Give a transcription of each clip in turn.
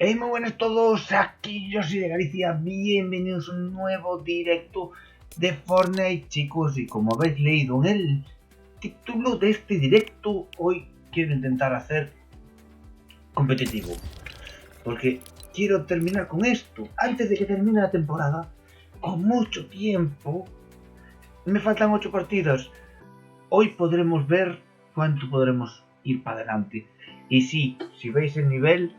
Hey, muy buenas a todos, aquí yo soy de Galicia, bienvenidos a un nuevo directo de Fortnite, chicos, y como habéis leído en el título de este directo, hoy quiero intentar hacer competitivo, porque quiero terminar con esto, antes de que termine la temporada, con mucho tiempo, me faltan 8 partidas, hoy podremos ver cuánto podremos ir para adelante, y sí, si veis el nivel...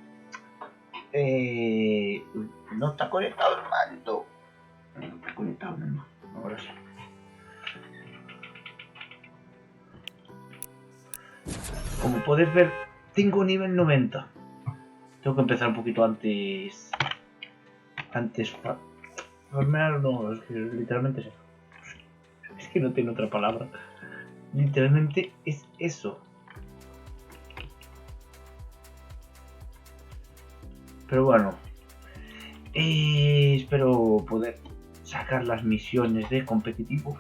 no está conectado el mando. No está conectado, no. Ahora sí. Como podéis ver, tengo nivel 90. Tengo que empezar un poquito antes. Farmear no, es que literalmente es eso. Es que no tengo otra palabra. Literalmente es eso. Pero bueno. Espero poder sacar las misiones de competitivo.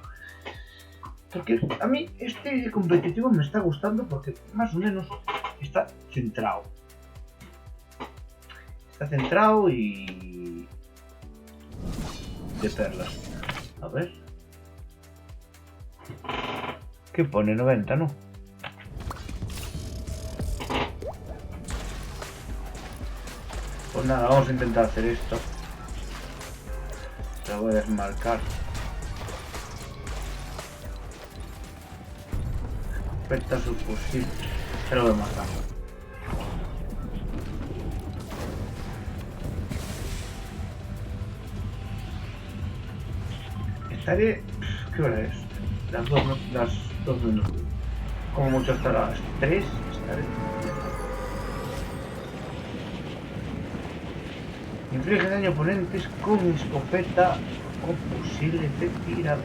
Porque a mí este competitivo me está gustando porque más o menos está centrado. Está centrado y... de perlas. A ver. ¿Qué pone? 90, ¿no? Pues nada, vamos a intentar hacer esto. Lo voy a desmarcar. Afecta su fusil. Se lo voy a matar. Estaré... ¿Qué hora es? Las 2 minutos. Como mucho hasta las 3 estaré. Inflige daño a oponentes con escopeta o fusiles de tirador.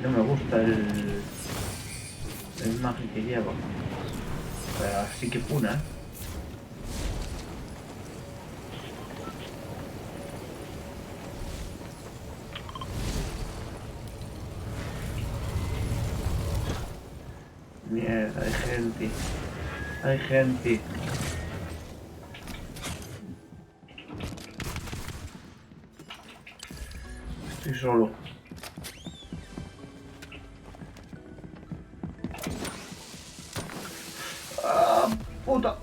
No me gusta el imagen que lleva. Pero así que puna, ¿eh? Mierda, hay gente. Hay gente. Estoy solo. ¡Ah, puta!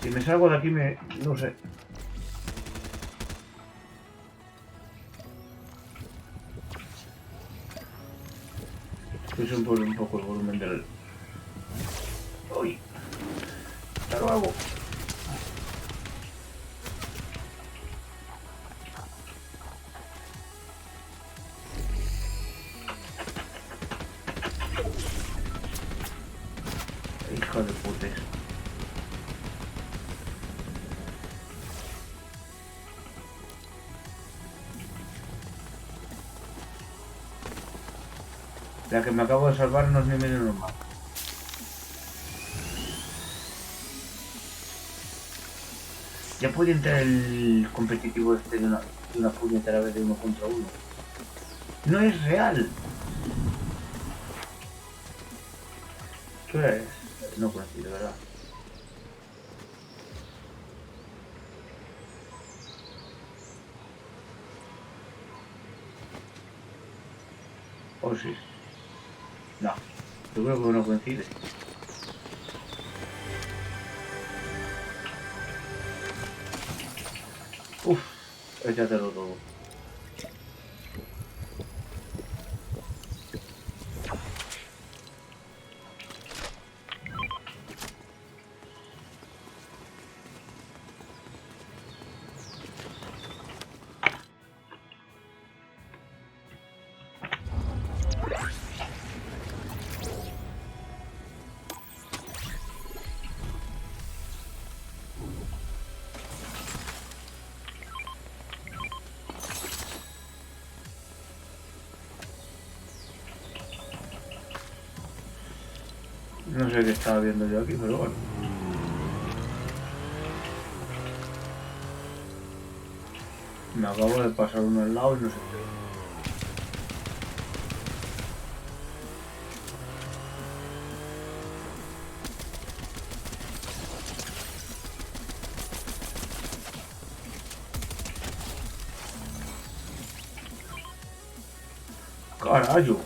Si me salgo de aquí me... no sé. Voy a subir un poco el volumen del... ¡Uy! ¡Ya lo hago! Hijo de puta. La que me acabo de salvar no es ni medio normal. Ya puede entrar el competitivo este de una puñetera vez de 1 contra 1. No es real. ¿Qué hora es? No conocí, de verdad. ¿O sí? No. Yo creo que no coincide. Uf, échatelo todo. No sé qué estaba viendo yo aquí, pero bueno. Me acabo de pasar uno al lado y no sé qué. ¡Carayo!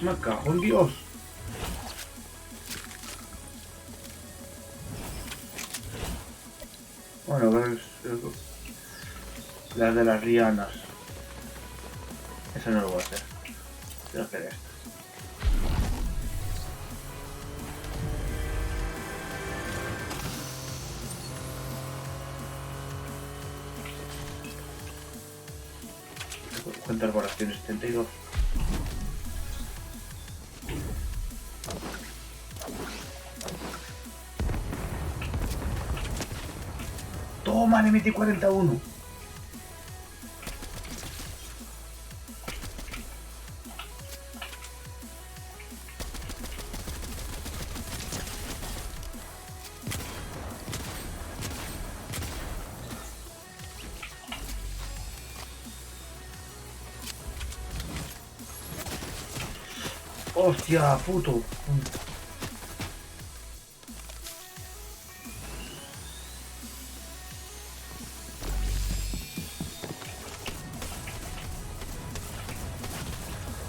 Me cago en Dios. Bueno, ves las de las lianas. Eso no lo voy a hacer. Quiero hacer esto. ¿Cuántas balas tienes? 72. Toma, le metí 41. Hostia, puto.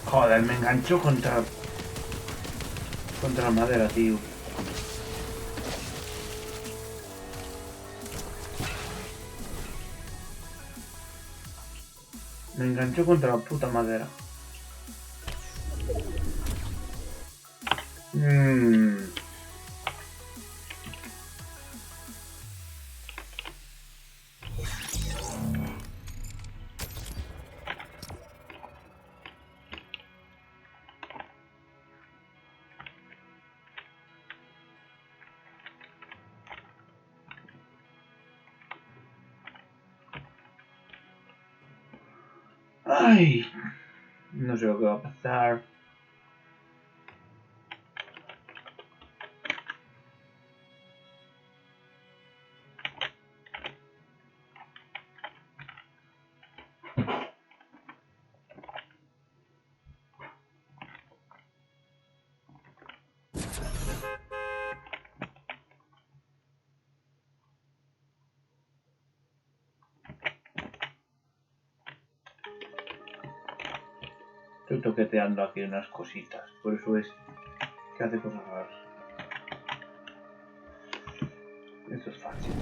Joder, me enganchó contra la madera, tío. Me enganchó contra la puta madera. Ay, no sé lo que va a pasar. Estoy toqueteando aquí unas cositas, por eso es que hace cosas raras. Esto es fácil.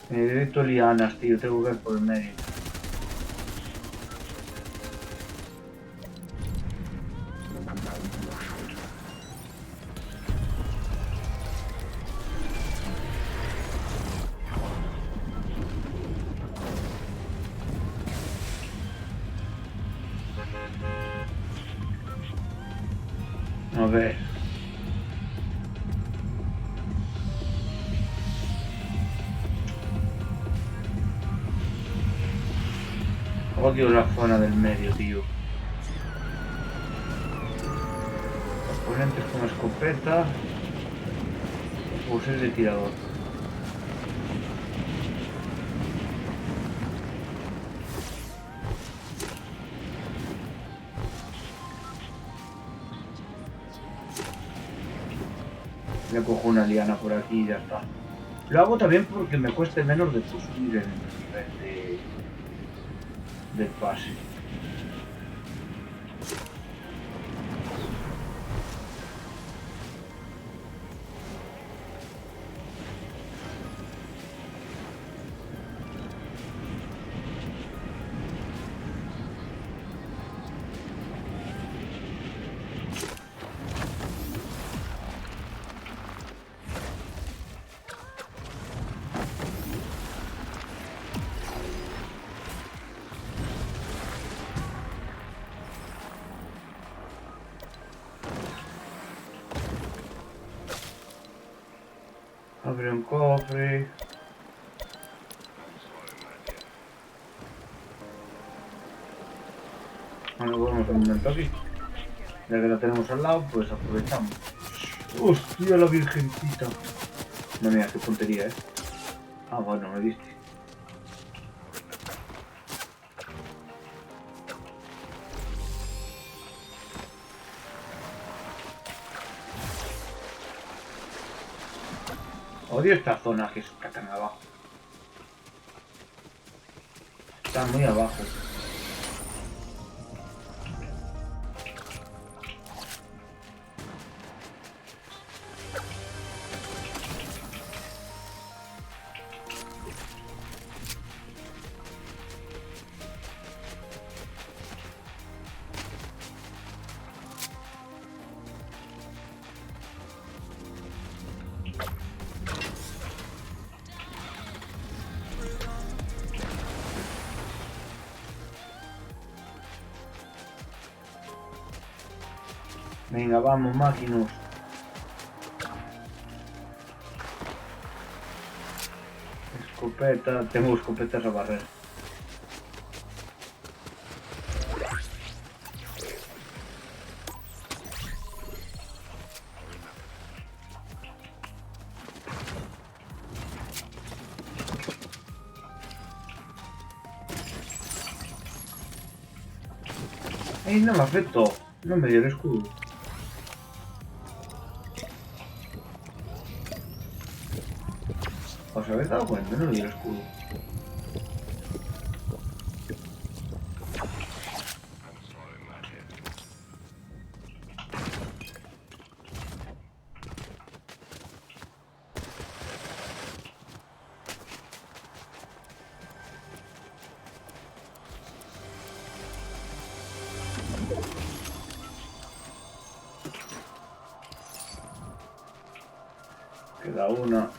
Directo lianas, tío, tengo que ir por el medio. A ver. Odio la zona del medio, tío. Oponentes con escopeta. Fusil de tirador. Le cojo una liana por aquí y ya está. Lo hago también porque me cueste menos de subir el nivel del pase. Abre un cofre. Bueno, vamos un momento aquí. Ya que la tenemos al lado, pues aprovechamos. ¡Hostia, la virgencita! No, mira, qué puntería, Ah, bueno, me diste. Odio esta zona que está tan abajo. Está muy abajo. Venga, vamos, máquinas. Escopeta, tengo escopetas a barrer. ¡Ey, no me afectó! No me dio el escudo. ¿Os habéis dado cuenta? No me dio el escudo. Queda una.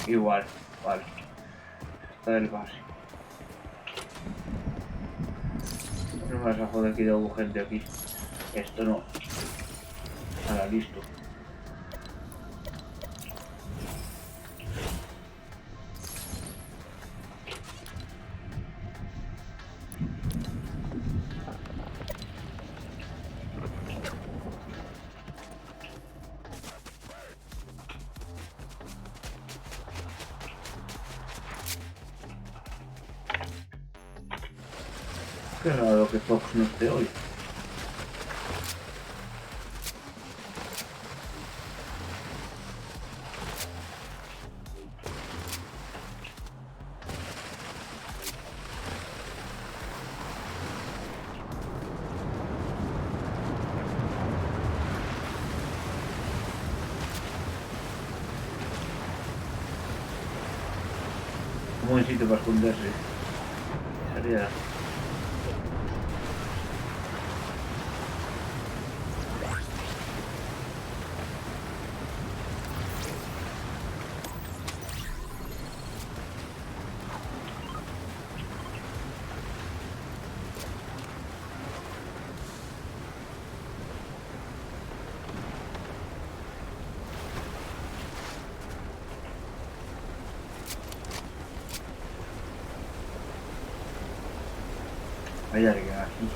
Igual, vale. Está el base. No me vas a joder que yo gente aquí. Esto no. Ahora, listo. Qué raro que Fox no esté hoy. Un buen sitio para esconderse. Sería. Hay alguien aquí.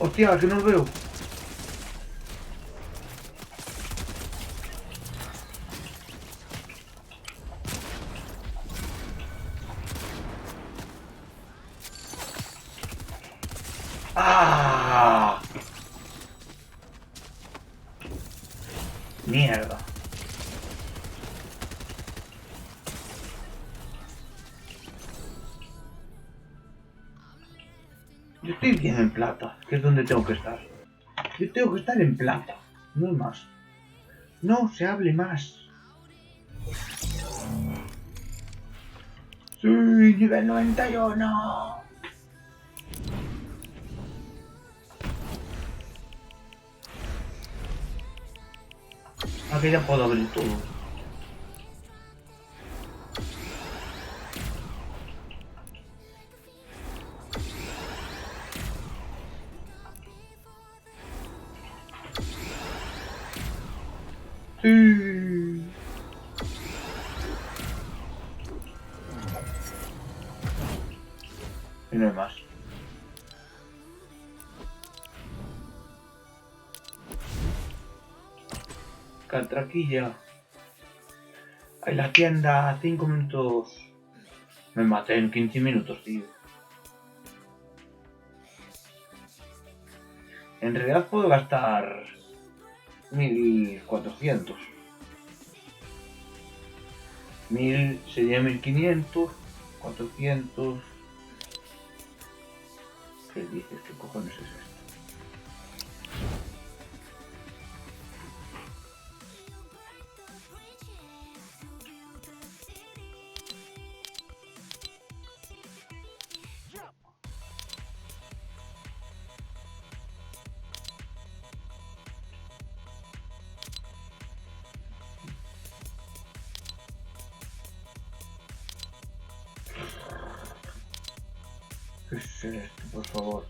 Hostia, que no lo veo. ¡Ah! Mierda. Yo estoy bien en plata, que es donde tengo que estar. Yo tengo que estar en plata, no hay más. No se hable más. Sí, nivel 91. Aquí ya puedo abrir todo. Sí. Y no hay más. Catraquilla. Hay la tienda, 5 minutos. Me maté en 15 minutos, tío. En realidad puedo gastar 1400. 1000 sería 1500. 400. ¿Qué dices? ¿Qué cojones es esto? ¿Qué es esto, por favor?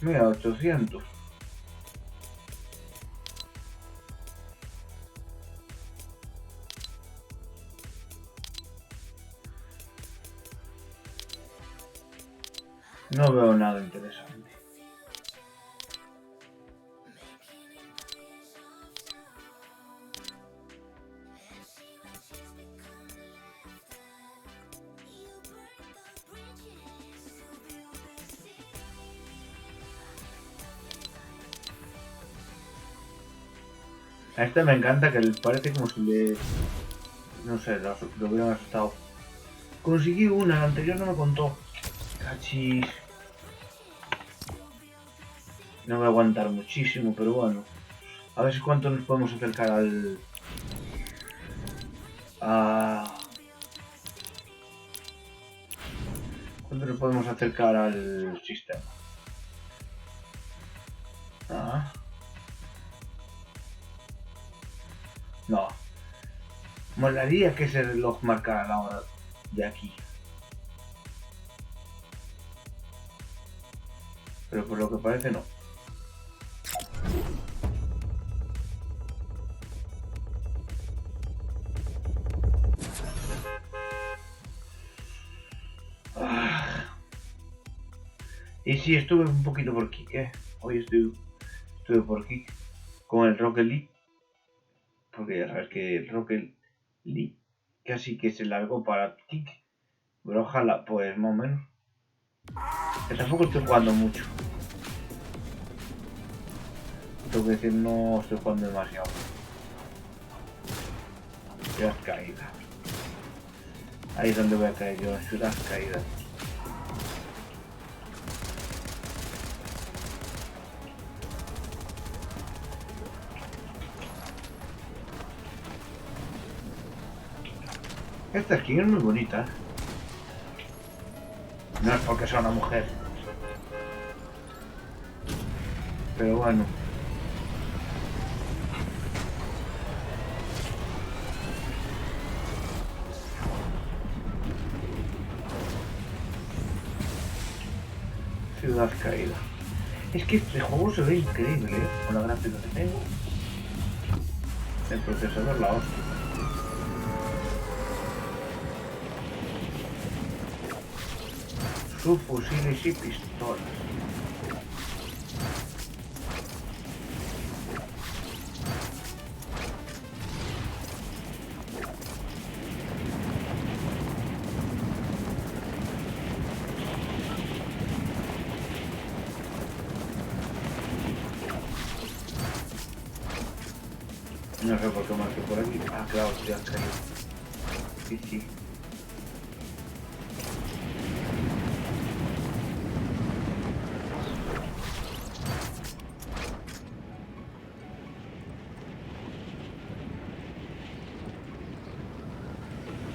Mira, 800. No veo nada interesante. A este me encanta que parece como si le... No sé, lo hubieran asustado. Conseguí una, la anterior no me contó. Cachis. No voy a aguantar muchísimo, pero bueno. A ver si cuánto nos podemos acercar al... ¿Cuánto nos podemos acercar al sistema? Ah. No. Molaría que ese reloj marcara la hora de aquí. Pero por lo que parece no. Y sí, estuve un poquito por Kick, Hoy estuve por Kick con el Rocket League. Porque ya sabes que el Rocket League casi que se largó para Kick. Pero ojalá, pues más o menos. Que tampoco estoy jugando mucho. Tengo que decir, no estoy jugando demasiado. Ciudad caída. Ahí es donde voy a caer yo, en ciudad caída. Esta skin es muy bonita. No es porque sea una mujer. Pero bueno. Ciudad caída. Es que este juego se ve increíble, con la gráfica que tengo. El procesador la hostia. subfusiles y pistolas. No sé por qué marqué por aquí. Ah, claro, ya has caído. Sí, sí.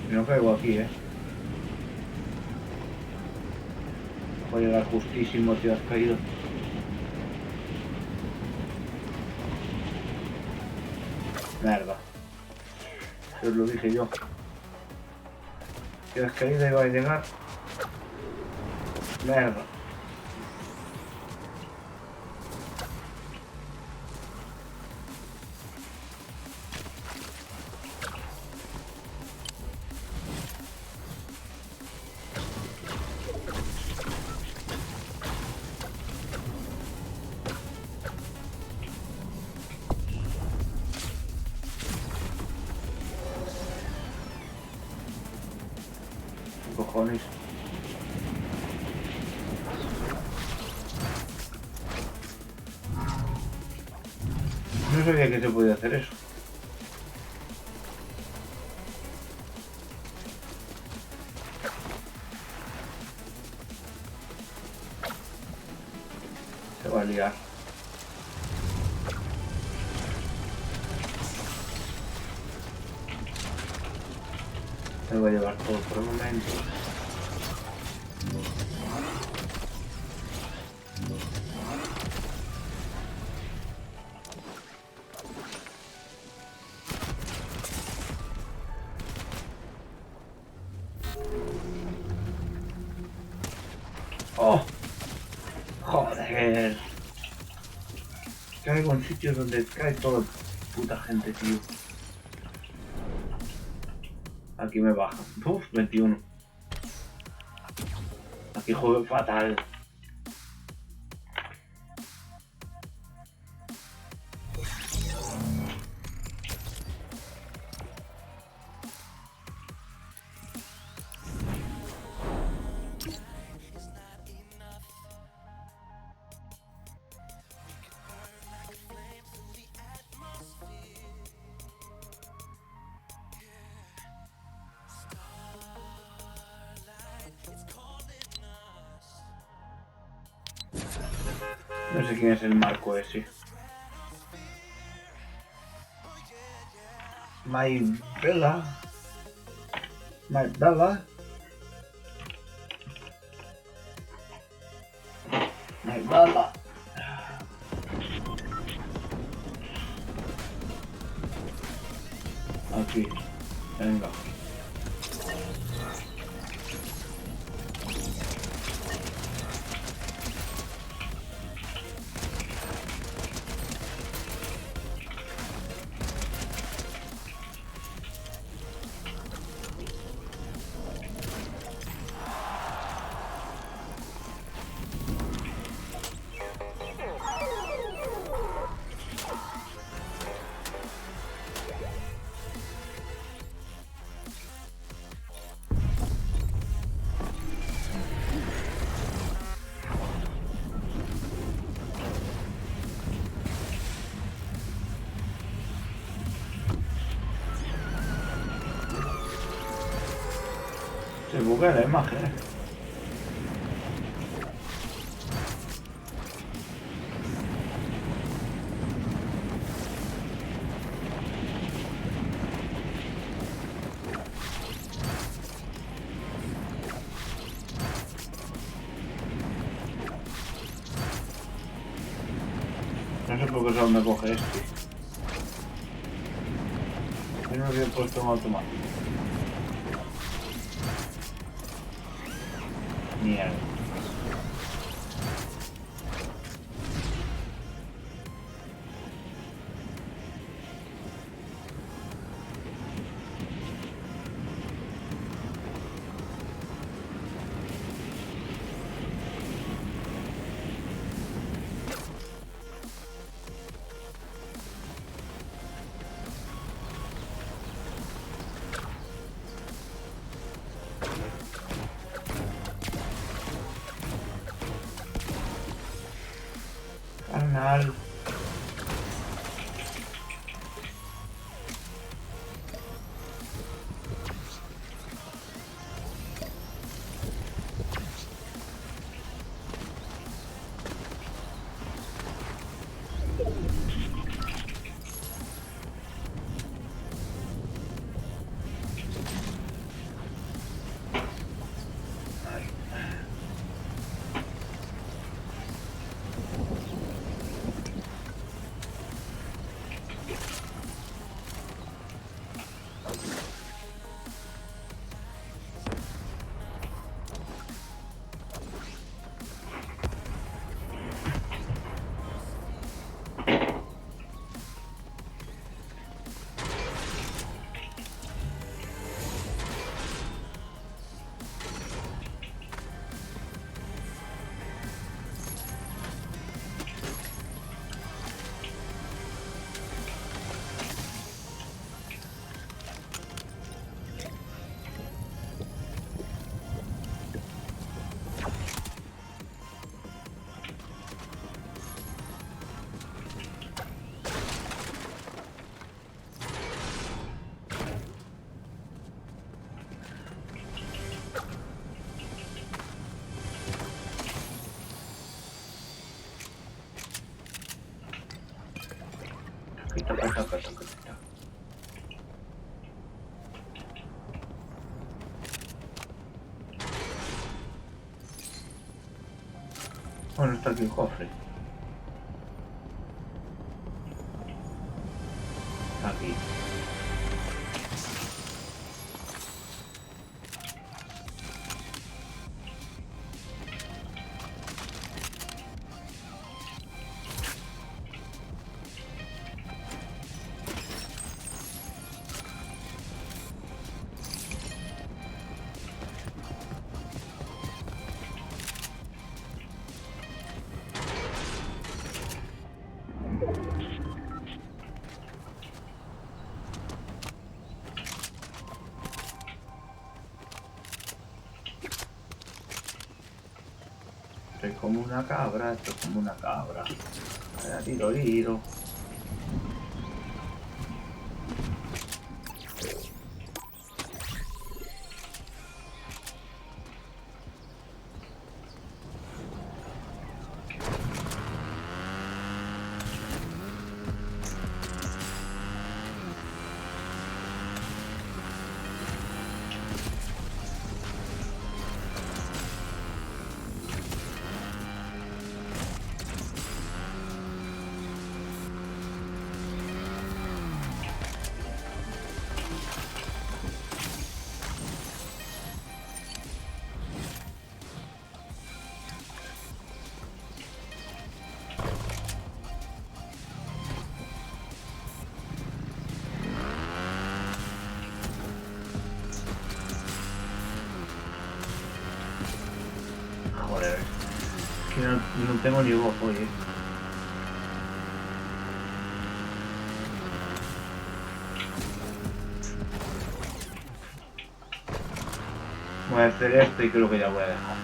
Y no caigo aquí, Voy a llegar justísimo, tío, has caído. Mierda. Os lo dije yo. Si has caído iba a llegar. Mierda. ¿Qué cojones? No sabía que se podía hacer eso. Se va a liar. Me voy a llevar todo por el momento. ¡Oh! ¡Joder! Caigo en sitios donde cae toda puta gente, tío. Aquí me baja. Uf, 21. Aquí juego fatal. No sé quién es el marco ese. My Bella. My Bella. My Bella. Aquí. Venga. Se buguea la imagen, No sé por qué solo me coge este. Yo no había puesto en automático. Mierda. Carnal. Taca. Bueno, está aquí el cofre. Aquí. Esto es como una cabra, esto es como una cabra. Tiro. Joder, que no tengo ni ojo, oye. Voy a hacer esto y creo que ya voy a dejar.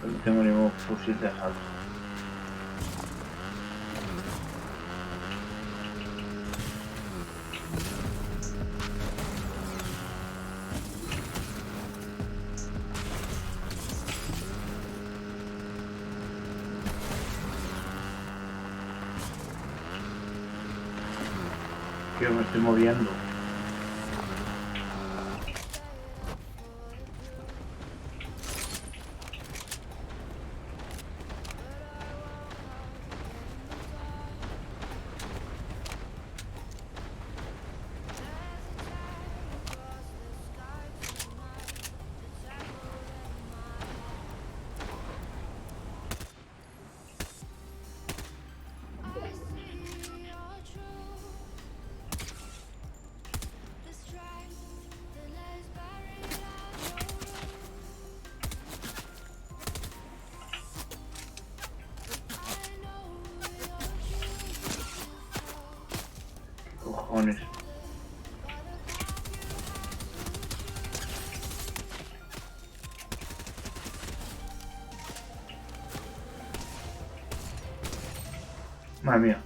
No tengo ningún fusil de asalto. Yo me estoy moviendo. cojones. Madre mía.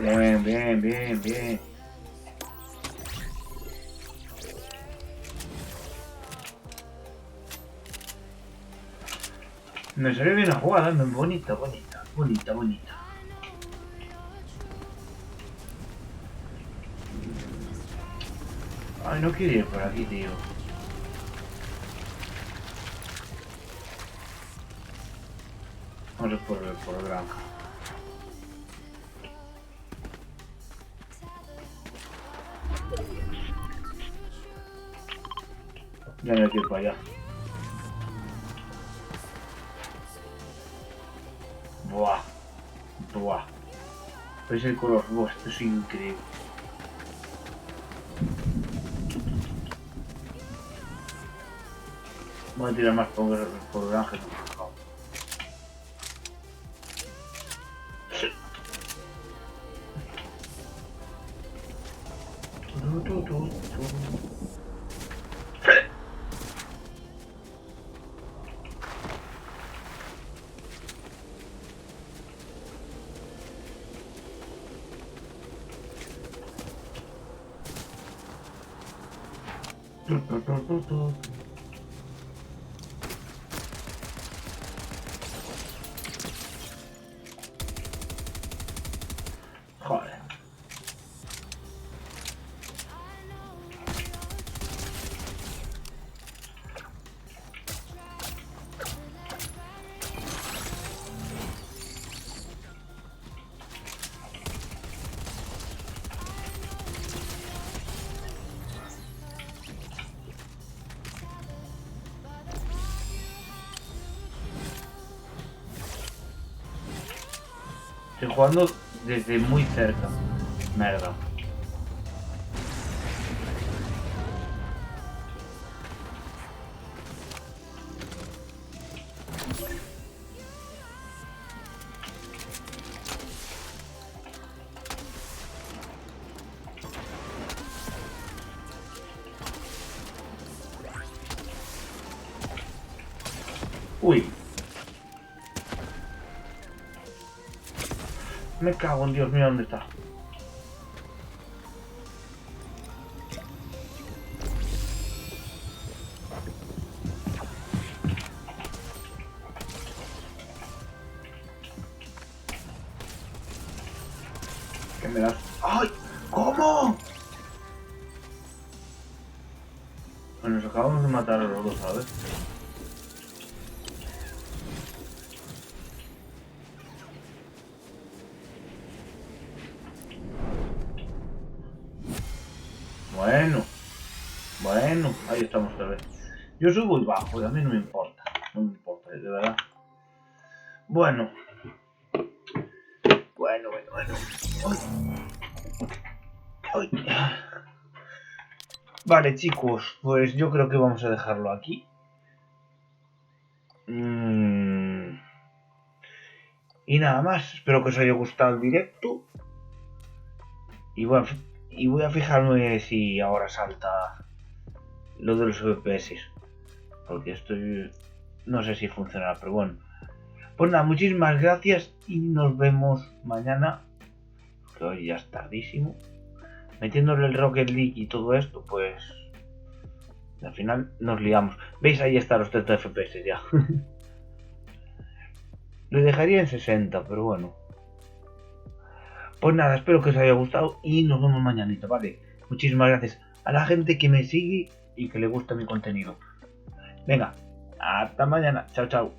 Bien, bien, bien, bien. Me salió bien la jugada, bonita, bonita, bonita, bonita. Ay, no quiero ir por aquí, tío. Vamos a por granja. Ya no quiero ir para allá. Buah. Buah. ¿Veis el color? Buah, esto es increíble. Voy a tirar más por granja. Joder. Estoy jugando desde muy cerca. Merda. Uy. Me cago en Dios, mira dónde está. ¿Qué me das? ¡Ay! ¿Cómo? Bueno, nos acabamos de matar a los dos, ¿sabes? Bueno. Bueno, ahí estamos otra vez. Yo subo y bajo, y a mí no me importa. No me importa, de verdad. Bueno. Bueno. Ay. Ay. Vale, chicos, pues yo creo que vamos a dejarlo aquí. Y nada más, espero que os haya gustado el directo. Y voy a fijarme si ahora salta lo de los FPS. Porque estoy... no sé si funcionará, pero bueno. Pues nada, muchísimas gracias y nos vemos mañana. Que hoy ya es tardísimo. Metiéndole el Rocket League y todo esto, pues... al final nos liamos. ¿Veis? Ahí están los 30 FPS ya. Lo dejaría en 60, pero bueno. Pues nada, espero que os haya gustado y nos vemos mañanita, ¿vale? Muchísimas gracias a la gente que me sigue y que le gusta mi contenido. Venga, hasta mañana. Chao, chao.